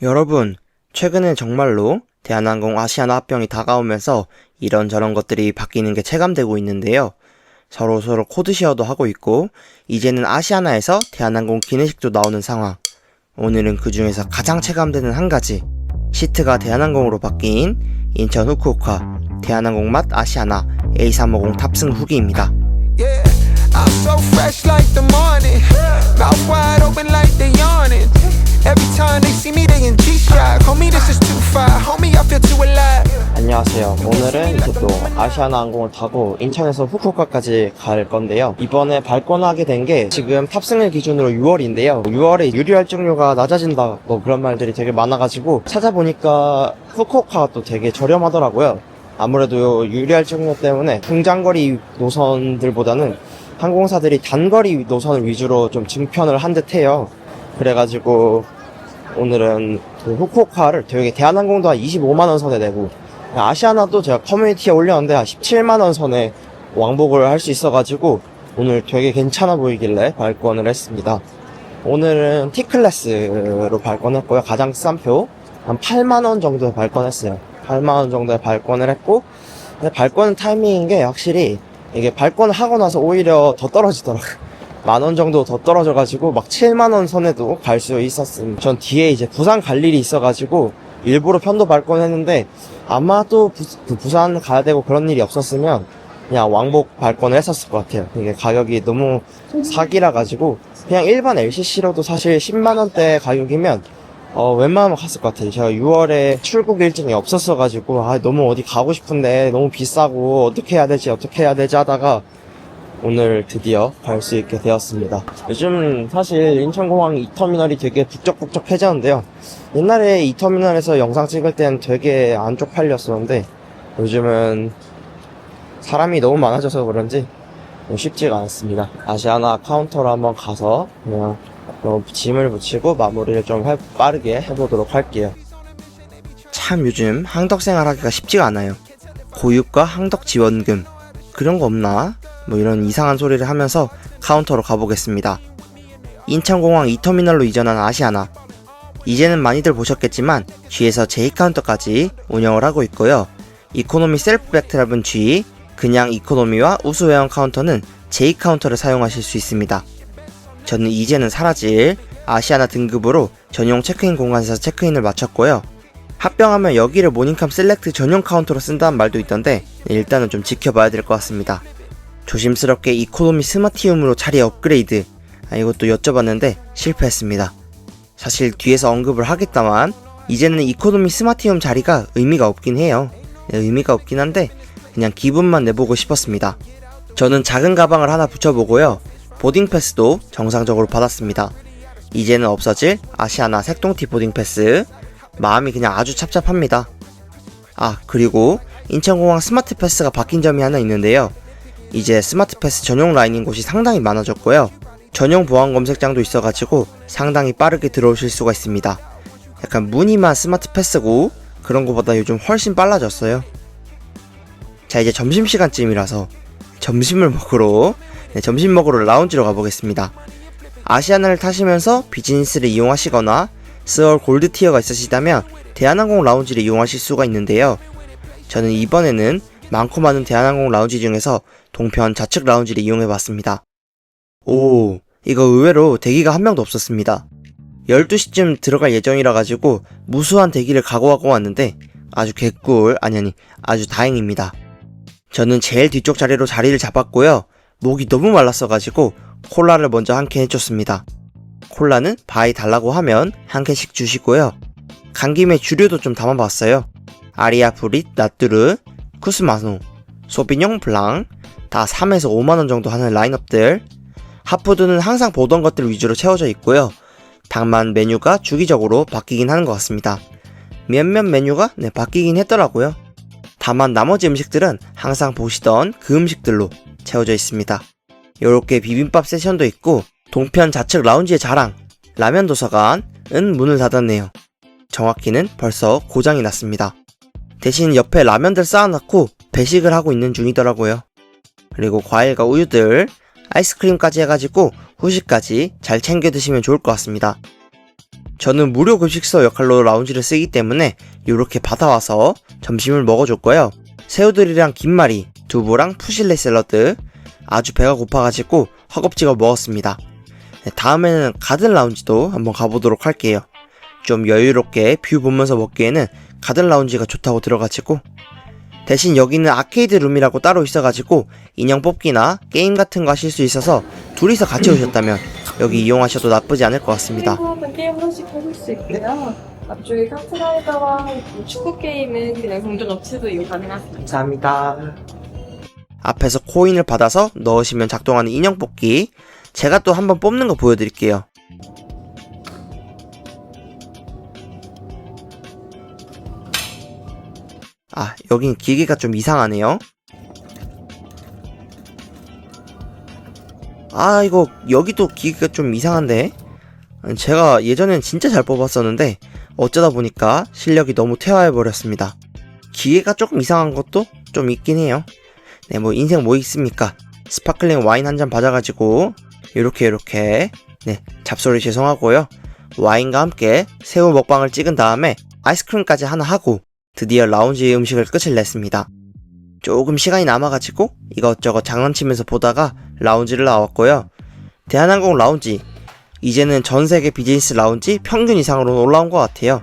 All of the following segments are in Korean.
여러분, 최근에 정말로 대한항공 아시아나 합병이 다가오면서 이런저런 것들이 바뀌는 게 체감되고 있는데요. 서로 코드쉐어도 하고 있고, 이제는 아시아나에서 대한항공 기내식도 나오는 상황. 오늘은 그 중에서 가장 체감되는 한 가지, 시트가 대한항공으로 바뀐 인천 후쿠오카 대한항공 맛 아시아나 A350 탑승 후기입니다. Yeah, I'm so fresh like the morning. Mouth wide open like they yawning. Every time they see me, they in G-Shock. Homie, this is too far. Homie, I feel too alive. 안녕하세요. 오늘은 이제 또 아시아나 항공을 타고 인천에서 후쿠오카까지 갈 건데요. 이번에 발권하게 된 게 지금 탑승일 기준으로 6월인데요. 6월에 유리 할증료가 낮아진다 뭐 그런 말들이 되게 많아가지고 찾아보니까 후쿠오카가 또 되게 저렴하더라고요. 아무래도 유리 할증료 때문에 중장거리 노선들보다는 항공사들이 단거리 노선을 위주로 좀 증편을 한 듯해요. 그래가지고 오늘은 그 후쿠오카를 되게 대한항공도 한 25만원 선에 내고 아시아나도 제가 커뮤니티에 올렸는데 한 17만원 선에 왕복을 할 수 있어가지고 오늘 되게 괜찮아 보이길래 발권을 했습니다. 오늘은 T클래스로 발권했고요. 가장 싼 표 한 8만원 정도에 발권했어요. 8만원 정도에 발권을 했고, 근데 발권 타이밍인 게 확실히 이게 발권을 하고 나서 오히려 더 떨어지더라고요. 만원 정도 더 떨어져가지고 막 7만원 선에도 갈 수 있었음. 전 뒤에 이제 부산 갈 일이 있어가지고 일부러 편도 발권했는데 아마도 부산 가야 되고 그런 일이 없었으면 그냥 왕복 발권을 했었을 것 같아요. 이게 가격이 너무 사기라 가지고 그냥 일반 LCC로도 사실 10만원대 가격이면 웬만하면 갔을 것 같아요. 제가 6월에 출국 일정이 없었어가지고 너무 어디 가고 싶은데 너무 비싸고 어떻게 해야 되지 하다가 오늘 드디어 갈 수 있게 되었습니다. 요즘 사실 인천공항 2터미널이 되게 북적북적해졌는데요. 옛날에 2터미널에서 영상 찍을 때는 되게 안 쪽팔렸었는데 요즘은 사람이 너무 많아져서 그런지 쉽지가 않습니다. 아시아나 카운터로 한번 가서 그냥 짐을 붙이고 마무리를 좀 빠르게 해보도록 할게요. 참 요즘 항덕 생활하기가 쉽지가 않아요. 고육과 항덕 지원금 그런 거 없나? 뭐 이런 이상한 소리를 하면서 카운터로 가보겠습니다. 인천공항 2터미널로 이전한 아시아나. 이제는 많이들 보셨겠지만 G에서 J카운터까지 운영을 하고 있고요. 이코노미 셀프 백트랩은 G, 그냥 이코노미와 우수 회원 카운터는 J카운터를 사용하실 수 있습니다. 저는 이제는 사라질 아시아나 등급으로 전용 체크인 공간에서 체크인을 마쳤고요. 합병하면 여기를 모닝캄 셀렉트 전용 카운터로 쓴다는 말도 있던데 일단은 좀 지켜봐야 될 것 같습니다. 조심스럽게 이코노미 스마티움으로 자리 업그레이드 이것도 여쭤봤는데 실패했습니다. 사실 뒤에서 언급을 하겠다만 이제는 이코노미 스마티움 자리가 의미가 없긴 해요. 의미가 없긴 한데 그냥 기분만 내보고 싶었습니다. 저는 작은 가방을 하나 붙여보고요. 보딩 패스도 정상적으로 받았습니다. 이제는 없어질 아시아나 색동티 보딩 패스. 마음이 그냥 아주 찹찹합니다. 그리고 인천공항 스마트 패스가 바뀐 점이 하나 있는데요. 이제 스마트 패스 전용 라인인 곳이 상당히 많아졌고요. 전용 보안 검색장도 있어가지고 상당히 빠르게 들어오실 수가 있습니다. 약간 무늬만 스마트 패스고 그런 거보다 요즘 훨씬 빨라졌어요. 자, 이제 점심시간쯤이라서 점심 먹으러 라운지로 가보겠습니다. 아시아나를 타시면서 비즈니스를 이용하시거나 스월 골드 티어가 있으시다면 대한항공 라운지를 이용하실 수가 있는데요. 저는 이번에는 많고 많은 대한항공 라운지 중에서 동편 좌측 라운지를 이용해봤습니다. 이거 의외로 대기가 한 명도 없었습니다. 12시쯤 들어갈 예정이라 가지고 무수한 대기를 각오하고 왔는데 아주 아주 다행입니다. 저는 제일 뒤쪽 자리로 자리를 잡았고요. 목이 너무 말랐어가지고 콜라를 먼저 한 캔 해줬습니다. 콜라는 바이 달라고 하면 한 캔씩 주시고요. 간 김에 주류도 좀 담아봤어요. 아리아 브릿, 나뚜르, 쿠스마노, 소비뇽 블랑 다 3에서 5만원 정도 하는 라인업들. 핫푸드는 항상 보던 것들 위주로 채워져 있고요. 다만 메뉴가 주기적으로 바뀌긴 하는 것 같습니다. 몇몇 메뉴가 바뀌긴 했더라고요. 다만 나머지 음식들은 항상 보시던 그 음식들로 채워져 있습니다. 요렇게 비빔밥 세션도 있고 동편 좌측 라운지의 자랑 라면 도서관은 문을 닫았네요. 정확히는 벌써 고장이 났습니다. 대신 옆에 라면들 쌓아놓고 배식을 하고 있는 중이더라고요. 그리고 과일과 우유들, 아이스크림까지 해가지고 후식까지 잘 챙겨 드시면 좋을 것 같습니다. 저는 무료 급식소 역할로 라운지를 쓰기 때문에 이렇게 받아와서 점심을 먹어줬고요. 새우들이랑 김말이, 두부랑 푸실레 샐러드, 아주 배가 고파가지고 허겁지겁 먹었습니다. 네, 다음에는 가든 라운지도 한번 가보도록 할게요. 좀 여유롭게 뷰 보면서 먹기에는 가든 라운지가 좋다고 들어가지고, 대신 여기는 아케이드 룸이라고 따로 있어가지고 인형 뽑기나 게임 같은 거 하실 수 있어서 둘이서 같이 오셨다면 여기 이용하셔도 나쁘지 않을 것 같습니다. 게임 하나씩 하실 수 있고요. 앞쪽에 카트라이더와 축구 게임은 그냥 동전 업체도 이용 가능하십니다. 감사합니다. 앞에서 코인을 받아서 넣으시면 작동하는 인형 뽑기, 제가 또 한번 뽑는 거 보여드릴게요. 아, 여긴 기계가 좀 이상하네요. 아, 이거 여기도 기계가 좀 이상한데, 제가 예전엔 진짜 잘 뽑았었는데 어쩌다 보니까 실력이 너무 퇴화해버렸습니다. 기계가 조금 이상한 것도 좀 있긴 해요. 네, 뭐 인생 뭐 있습니까? 스파클링 와인 한 잔 받아가지고 요렇게 네, 잡소리 죄송하고요. 와인과 함께 새우 먹방을 찍은 다음에 아이스크림까지 하나 하고 드디어 라운지 음식을 끝을 냈습니다. 조금 시간이 남아가지고 이것저것 장난치면서 보다가 라운지를 나왔고요. 대한항공 라운지, 이제는 전세계 비즈니스 라운지 평균 이상으로 올라온 것 같아요.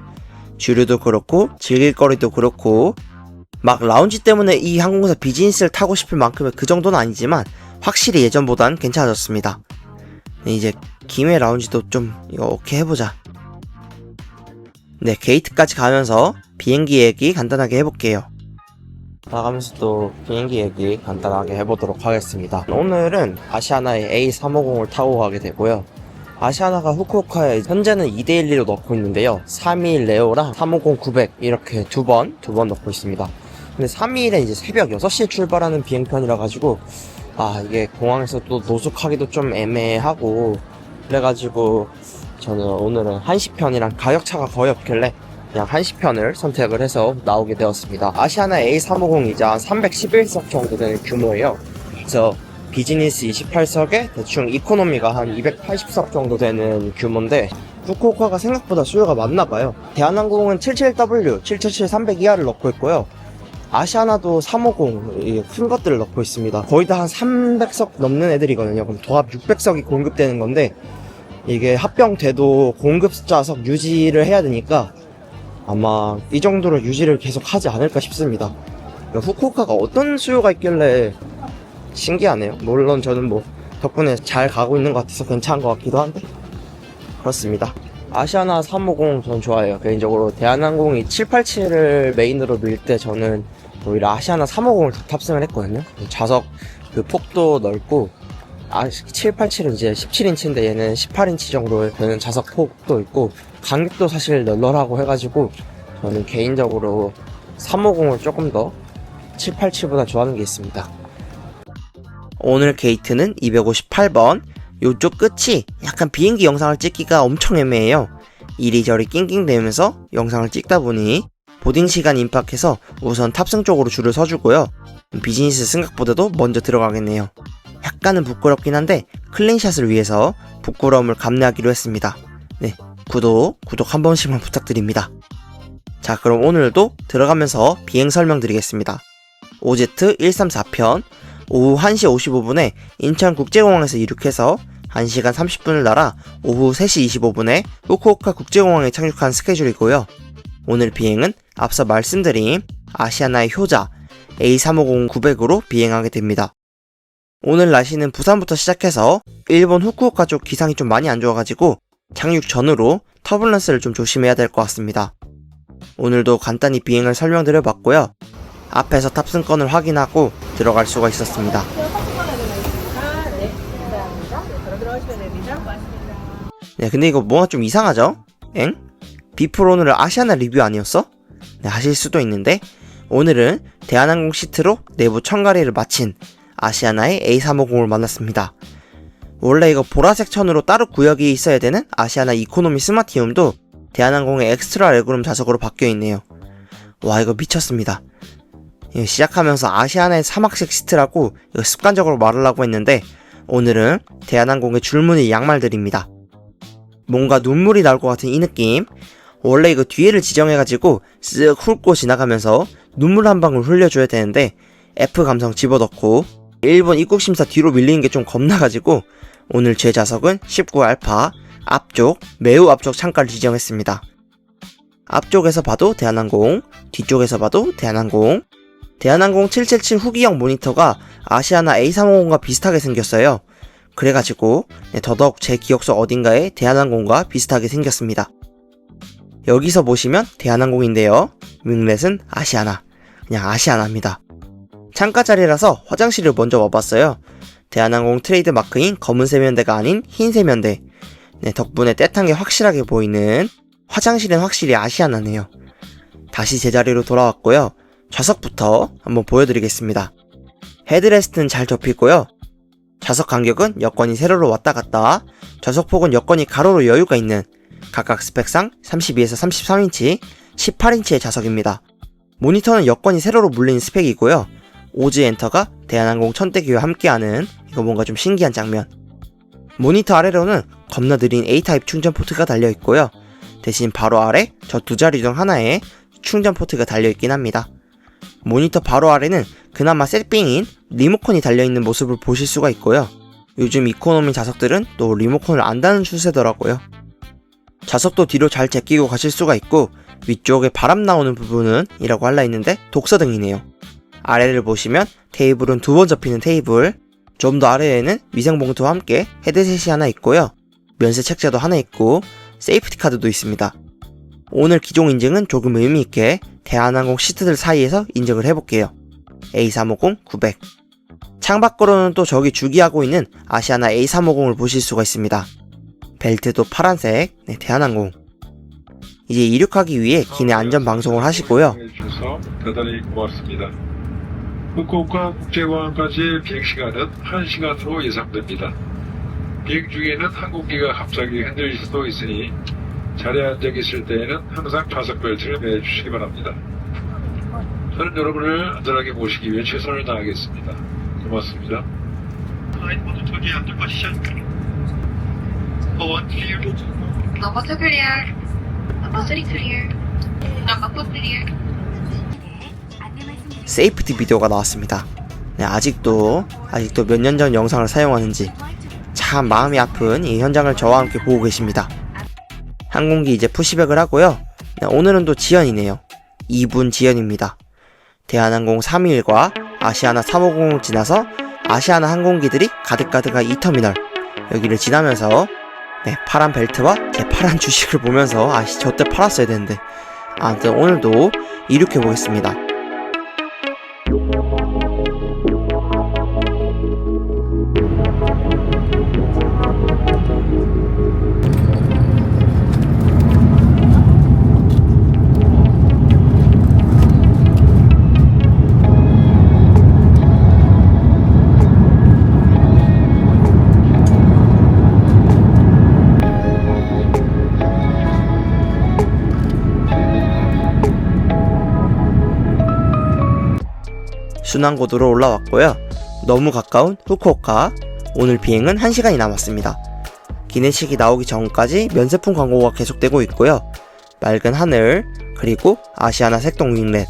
주류도 그렇고 즐길거리도 그렇고, 막 라운지 때문에 이 항공사 비즈니스를 타고 싶을 만큼의 그 정도는 아니지만 확실히 예전보단 괜찮아졌습니다. 네, 이제 김해 라운지도 좀 이거 오케이 해보자. 네, 게이트까지 가면서 비행기 얘기 간단하게 해볼게요. 나가면서 또 비행기 얘기 간단하게 해보도록 하겠습니다. 오늘은 아시아나의 A350을 타고 가게 되고요. 아시아나가 후쿠오카에 현재는 2대1로 넣고 있는데요. 321 레오랑 350-900 이렇게 두 번 넣고 있습니다. 근데 321은 이제 새벽 6시에 출발하는 비행편이라 가지고 이게 공항에서 또 노숙하기도 좀 애매하고, 그래가지고 저는 오늘은 1시편이랑 가격차가 거의 없길래 그냥 1시편을 선택을 해서 나오게 되었습니다. 아시아나 A350이자 한 311석 정도 되는 규모예요. 그래서 비즈니스 28석에 대충 이코노미가 한 280석 정도 되는 규모인데, 후쿠오카가 생각보다 수요가 많나봐요. 대한항공은 77W, 777-300ER을 넣고 있고요. 아시아나도 350, 큰 것들을 넣고 있습니다. 거의 다 한 300석 넘는 애들이거든요. 그럼 도합 600석이 공급되는 건데, 이게 합병돼도 공급자석 유지를 해야 되니까 아마 이 정도로 유지를 계속 하지 않을까 싶습니다. 후쿠오카가 어떤 수요가 있길래 신기하네요. 물론 저는 뭐 덕분에 잘 가고 있는 것 같아서 괜찮은 것 같기도 한데, 그렇습니다. 아시아나 350 전 좋아해요. 개인적으로 대한항공이 787을 메인으로 밀 때 저는 오히려 아시아나 350을 탑승을 했거든요. 좌석 그 폭도 넓고, 787은 이제 17인치인데 얘는 18인치 정도 되는 좌석 폭도 있고, 간격도 사실 널널하고 해가지고 저는 개인적으로 350을 조금 더 787보다 좋아하는 게 있습니다. 오늘 게이트는 258번. 요쪽 끝이 약간 비행기 영상을 찍기가 엄청 애매해요. 이리저리 낑낑대면서 영상을 찍다 보니 보딩 시간 임박해서 우선 탑승 쪽으로 줄을 서주고요. 비즈니스 승객보다도 먼저 들어가겠네요. 약간은 부끄럽긴 한데 클린샷을 위해서 부끄러움을 감내하기로 했습니다. 네, 구독 한 번씩만 부탁드립니다. 자, 그럼 오늘도 들어가면서 비행 설명드리겠습니다. OZ134편 오후 1시 55분에 인천국제공항에서 이륙해서 1시간 30분을 날아 오후 3시 25분에 후쿠오카 국제공항에 착륙한 스케줄이고요. 오늘 비행은 앞서 말씀드린 아시아나의 효자 A350-900으로 비행하게 됩니다. 오늘 날씨는 부산부터 시작해서 일본 후쿠오카 쪽 기상이 좀 많이 안 좋아가지고 착륙 전후로 터뷸런스를 좀 조심해야 될 것 같습니다. 오늘도 간단히 비행을 설명드려봤고요. 앞에서 탑승권을 확인하고 들어갈 수가 있었습니다. 네, 근데 이거 뭔가 좀 이상하죠? 엥? 비플 오늘은 아시아나 리뷰 아니었어? 네, 하실 수도 있는데, 오늘은 대한항공 시트로 내부 청가리를 마친 아시아나의 A350을 만났습니다. 원래 이거 보라색 천으로 따로 구역이 있어야 되는 아시아나 이코노미 스마티움도 대한항공의 엑스트라 레그룸 좌석으로 바뀌어있네요. 와, 이거 미쳤습니다. 시작하면서 아시아나의 사막색 시트라고 이거 습관적으로 말하려고 했는데, 오늘은 대한항공의 줄무늬 양말들입니다. 뭔가 눈물이 나올 것 같은 이 느낌. 원래 이거 뒤에를 지정해가지고 쓱 훑고 지나가면서 눈물 한 방울 흘려줘야 되는데 F 감성 집어넣고 일본 입국심사 뒤로 밀리는 게 좀 겁나가지고 오늘 제 좌석은 19알파 앞쪽 매우 앞쪽 창가를 지정했습니다. 앞쪽에서 봐도 대한항공, 뒤쪽에서 봐도 대한항공. 대한항공 777 후기형 모니터가 아시아나 A350과 비슷하게 생겼어요. 그래가지고 더더욱 제 기억속 어딘가에 대한항공과 비슷하게 생겼습니다. 여기서 보시면 대한항공인데요. 윙렛은 아시아나. 그냥 아시아나입니다. 창가 자리라서 화장실을 먼저 와봤어요. 대한항공 트레이드 마크인 검은 세면대가 아닌 흰 세면대. 덕분에 떼탄 게 확실하게 보이는 화장실은 확실히 아시아나네요. 다시 제자리로 돌아왔고요. 좌석부터 한번 보여드리겠습니다. 헤드레스트는 잘 접히고요. 좌석 간격은 여건이 세로로 왔다 갔다, 좌석폭은 여건이 가로로 여유가 있는 각각 스펙상 32에서 33인치, 18인치의 좌석입니다. 모니터는 여건이 세로로 물리는 스펙이고요. 오즈 엔터가 대한항공 천대기와 함께하는 이거 뭔가 좀 신기한 장면. 모니터 아래로는 겁나 느린 A타입 충전 포트가 달려있고요. 대신 바로 아래 저 두 자리 중 하나에 충전 포트가 달려있긴 합니다. 모니터 바로 아래는 그나마 셋빙인 리모컨이 달려있는 모습을 보실 수가 있고요. 요즘 이코노미 좌석들은 또 리모컨을 안 다는 추세더라고요. 좌석도 뒤로 잘 제끼고 가실 수가 있고 위쪽에 바람 나오는 부분은 이라고 할라 했는데 독서등이네요. 아래를 보시면 테이블은 두 번 접히는 테이블, 좀 더 아래에는 위생봉투와 함께 헤드셋이 하나 있고요. 면세 책자도 하나 있고 세이프티 카드도 있습니다. 오늘 기종 인증은 조금 의미있게 대한항공 시트들 사이에서 인증을 해볼게요. A350-900. 창밖으로는 또 저기 주기하고 있는 아시아나 A350을 보실 수가 있습니다. 벨트도 파란색, 대한항공. 이제 이륙하기 위해 기내 안전방송을 하시고요. 대단히 고맙습니다. 후쿠오카 국제공항까지 비행시간은 1시간으로 예상됩니다. 비행 중에는 항공기가 갑자기 흔들릴 수도 있으니 자리에 앉아 계실 때에는 항상 좌석 벨트를 매주시기 바랍니다. 저는 여러분을 안전하게 모시기 위해 최선을 다하겠습니다. 고맙습니다. 모두 저기 앉아 가시죠. Number 2 clear. Number 3 clear. Number 4 clear. 세이프티 비디오가 나왔습니다. 아직도 몇 년 전 영상을 사용하는지 참 마음이 아픈 이 현장을 저와 함께 보고 계십니다. 항공기 이제 푸시백을 하고요. 오늘은 또 지연이네요. 2분 지연입니다. 대한항공 321과 아시아나 350을 지나서 아시아나 항공기들이 가득가득한 이 터미널 여기를 지나면서 파란 벨트와 제 파란 주식을 보면서 저때 팔았어야 되는데 아무튼 오늘도 이륙해 보겠습니다. 순환고도로 올라왔고요. 너무 가까운 후쿠오카. 오늘 비행은 1시간이 남았습니다. 기내식이 나오기 전까지 면세품 광고가 계속되고 있고요. 맑은 하늘, 그리고 아시아나 색동 윙렛.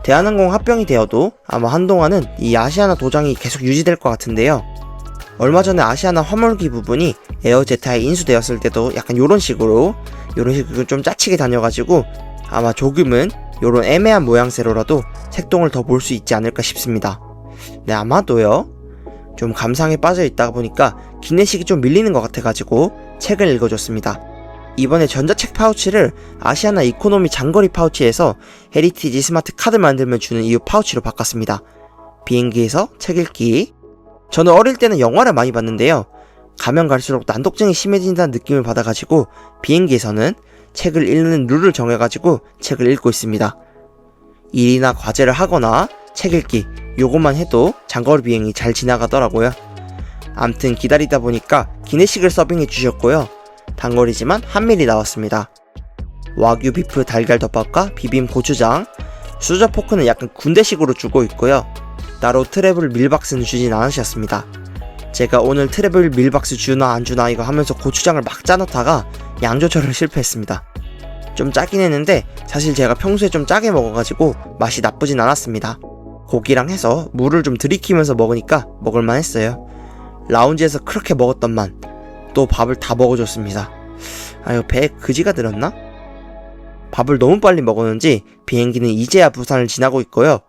대한항공 합병이 되어도 아마 한동안은 이 아시아나 도장이 계속 유지될 것 같은데요. 얼마 전에 아시아나 화물기 부분이 에어제타에 인수되었을 때도 약간 요런 식으로 좀 짜치게 다녀가지고 아마 조금은 요런 애매한 모양새로라도 색동을 더 볼 수 있지 않을까 싶습니다. 아마도요. 좀 감상에 빠져 있다 보니까 기내식이 좀 밀리는 것 같아가지고 책을 읽어줬습니다. 이번에 전자책 파우치를 아시아나 이코노미 장거리 파우치에서 헤리티지 스마트 카드 만들면 주는 이 파우치로 바꿨습니다. 비행기에서 책 읽기. 저는 어릴 때는 영화를 많이 봤는데요. 가면 갈수록 난독증이 심해진다는 느낌을 받아가지고 비행기에서는 책을 읽는 룰을 정해가지고 책을 읽고 있습니다. 일이나 과제를 하거나 책 읽기 요것만 해도 장거리 비행이 잘 지나가더라고요. 암튼 기다리다 보니까 기내식을 서빙해 주셨고요. 단거리지만 한밀이 나왔습니다. 와규 비프 달걀 덮밥과 비빔 고추장, 수저 포크는 약간 군대식으로 주고 있고요. 따로 트래블 밀박스는 주진 않으셨습니다. 제가 오늘 트래블 밀박스 주나 안 주나 이거 하면서 고추장을 막 짜놓다가 양 조절을 실패했습니다. 좀 짜긴 했는데 사실 제가 평소에 좀 짜게 먹어가지고 맛이 나쁘진 않았습니다. 고기랑 해서 물을 좀 들이키면서 먹으니까 먹을만 했어요. 라운지에서 그렇게 먹었던만 또 밥을 다 먹어줬습니다. 아유, 배에 그지가 들었나? 밥을 너무 빨리 먹었는지 비행기는 이제야 부산을 지나고 있고요.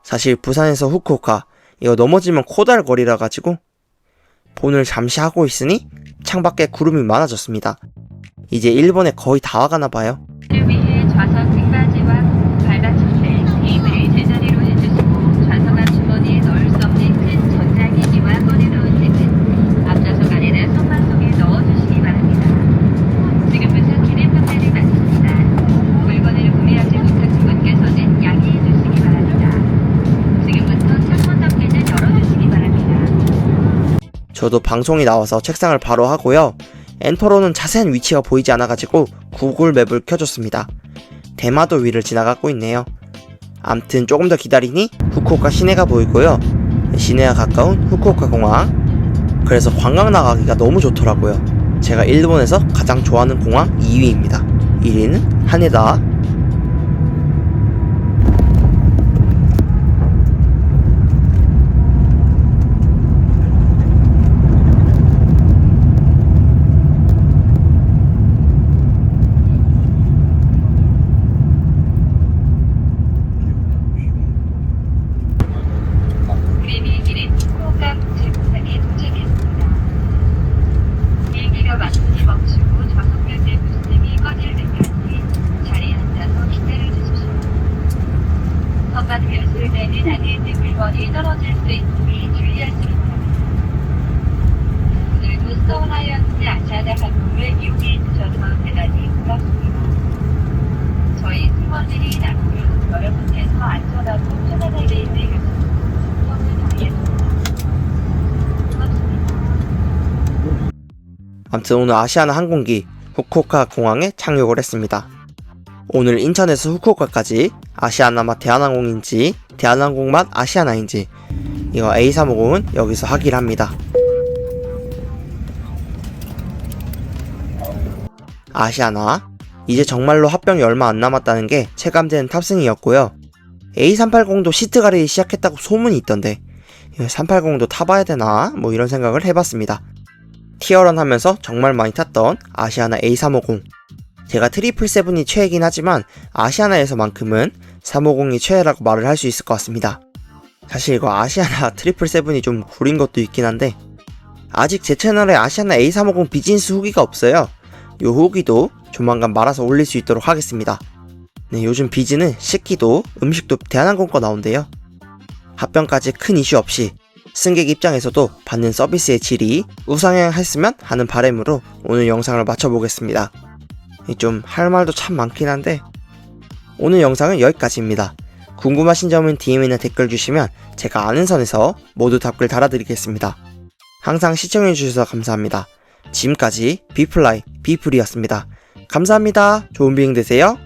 사실 부산에서 후쿠오카 이거 넘어지면 코달거리라 가지고 본을 잠시 하고 있으니 창밖에 구름이 많아졌습니다. 이제 일본에 거의 다 와가나 봐요. 를 위해 좌석 등받이와 발받침대 테이블을 제자리로 해주시고 좌석 앞 주머니에 넣을 수 없는 큰 전자기기와 꺼내놓은 책은 앞좌석 안에나 선반 속에 넣어주시기 바랍니다. 지금부터 기내 판매를 마칩니다. 물건을 구매하지 못하신 분께서는 양해해 주시기 바랍니다. 지금부터 창문 덮개를 열어주시기 바랍니다. 저도 방송이 나와서 책상을 바로 하고요. 엔터로는 자세한 위치가 보이지 않아가지고 구글 맵을 켜줬습니다. 대마도 위를 지나가고 있네요. 암튼 조금 더 기다리니 후쿠오카 시내가 보이고요. 시내와 가까운 후쿠오카 공항. 그래서 관광 나가기가 너무 좋더라고요. 제가 일본에서 가장 좋아하는 공항 2위입니다. 1위는 하네다. 우리 비행기는 후쿠오카 국제공항에 도착했습니다. 비행기가 완전히 멈추고 좌석 벨트 부스팅이 꺼질 때까지 자리에 앉아서 기다려 주십시오. 선반 벨트를 내는 안에 있는 물건이 떨어질 수 있으니 주의하시기 바랍니다. 오늘도 서울하이언스 아시아나 항공을 이용해 주셔서 대단히 고맙습니다. 저희 팀원들이 앞으로 여러분께서 안전하고 편안하게 있는 아무튼 오늘 아시아나 항공기 후쿠오카 공항에 착륙을 했습니다. 오늘 인천에서 후쿠오카까지 아시아나 맛 대한항공인지 대한항공 맛 아시아나인지 이거 A350은 여기서 하기를 합니다. 아시아나 이제 정말로 합병이 얼마 안 남았다는 게 체감되는 탑승이었고요. A380도 시트 가리기 시작했다고 소문이 있던데 380도 타봐야 되나 뭐 이런 생각을 해봤습니다. 티어런 하면서 정말 많이 탔던 아시아나 A350. 제가 777이 최애긴 하지만 아시아나에서만큼은 350이 최애라고 말을 할 수 있을 것 같습니다. 사실 이거 아시아나 777이 좀 구린 것도 있긴 한데 아직 제 채널에 아시아나 A350 비즈니스 후기가 없어요. 요 후기도 조만간 말아서 올릴 수 있도록 하겠습니다. 네, 요즘 비즈는 식기도 음식도 대한항공 거 나온대요. 합병까지 큰 이슈 없이 승객 입장에서도 받는 서비스의 질이 우상향했으면 하는 바람으로 오늘 영상을 마쳐보겠습니다. 좀 할 말도 참 많긴 한데 오늘 영상은 여기까지입니다. 궁금하신 점은 DM이나 댓글 주시면 제가 아는 선에서 모두 답글 달아드리겠습니다. 항상 시청해주셔서 감사합니다. 지금까지 비플라이 비플이었습니다. 감사합니다. 좋은 비행 되세요.